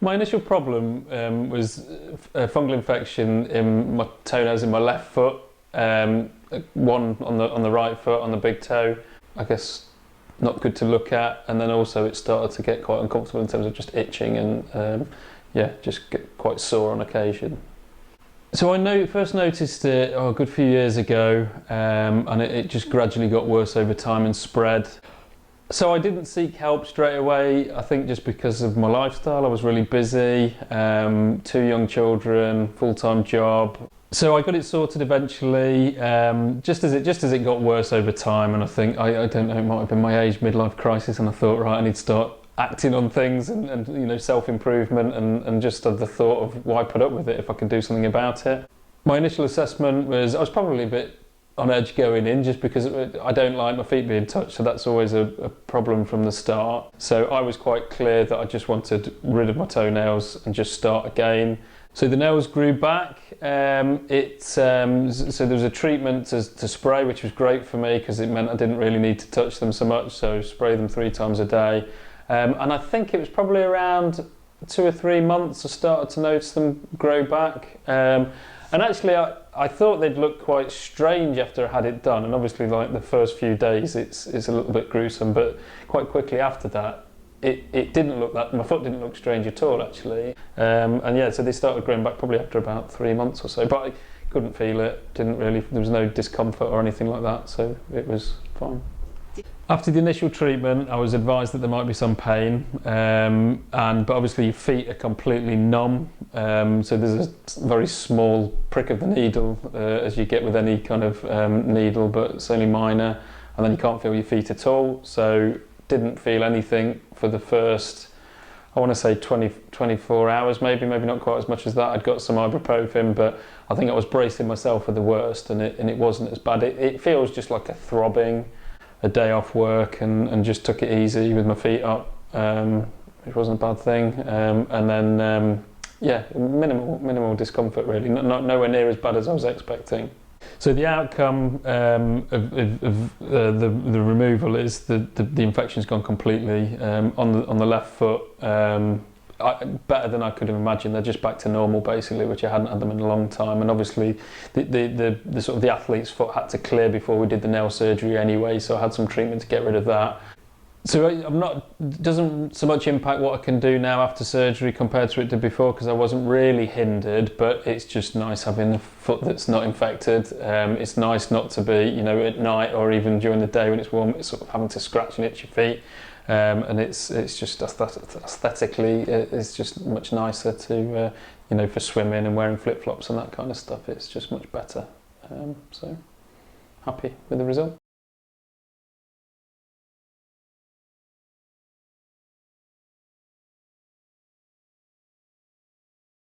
My initial problem was a fungal infection in my toenails in my left foot, one on the right foot on the big toe. I guess not good to look at, and then also it started to get quite uncomfortable in terms of just itching and yeah, just get quite sore on occasion. So I first noticed it a good few years ago, and it just gradually got worse over time and spread. So I didn't seek help straight away, I think just because of my lifestyle. I was really busy, 2 young children, full-time job. So I got it sorted eventually, just as it got worse over time, and I think, I don't know, it might have been my age, midlife crisis, and I thought, right, I need to start acting on things and you know, self-improvement and just the thought of why put up with it if I can do something about it. My initial assessment was I was probably a bit on edge going in, just because I don't like my feet being touched, so that's always a problem from the start. So I was quite clear that I just wanted rid of my toenails and just start again. So the nails grew back. So there was a treatment to spray, which was great for me because it meant I didn't really need to touch them so much, so spray them 3 times a day. And I think it was probably around 2 or 3 months I started to notice them grow back. And actually I thought they'd look quite strange after I had it done, and obviously like the first few days it's a little bit gruesome, but quite quickly after that it didn't look that, my foot didn't look strange at all actually. And yeah, so they started growing back probably after about 3 months or so, but I couldn't feel it, there was no discomfort or anything like that, so it was fine. After the initial treatment, I was advised that there might be some pain, but obviously your feet are completely numb, so there's a very small prick of the needle, as you get with any kind of needle, but it's only minor, and then you can't feel your feet at all, so didn't feel anything for the first, I want to say 24 hours, maybe not quite as much as that. I'd got some ibuprofen, but I think I was bracing myself for the worst, and it wasn't as bad. It feels just like a throbbing, a day off work, and just took it easy with my feet up, which wasn't a bad thing. And then yeah, minimal discomfort really, nowhere near as bad as I was expecting. So the outcome of the removal is the infection's gone completely on the left foot. Better than I could have imagined. They're just back to normal basically, which I hadn't had them in a long time, and obviously the sort of the athlete's foot had to clear before we did the nail surgery anyway, so I had some treatment to get rid of that. So doesn't so much impact what I can do now after surgery compared to it did before, because I wasn't really hindered, but it's just nice having a foot that's not infected. It's nice not to be, you know, at night or even during the day when it's warm, it's sort of having to scratch and itch your feet. And it's just aesthetically, it's just much nicer to, you know, for swimming and wearing flip-flops and that kind of stuff. It's just much better. So happy with the result.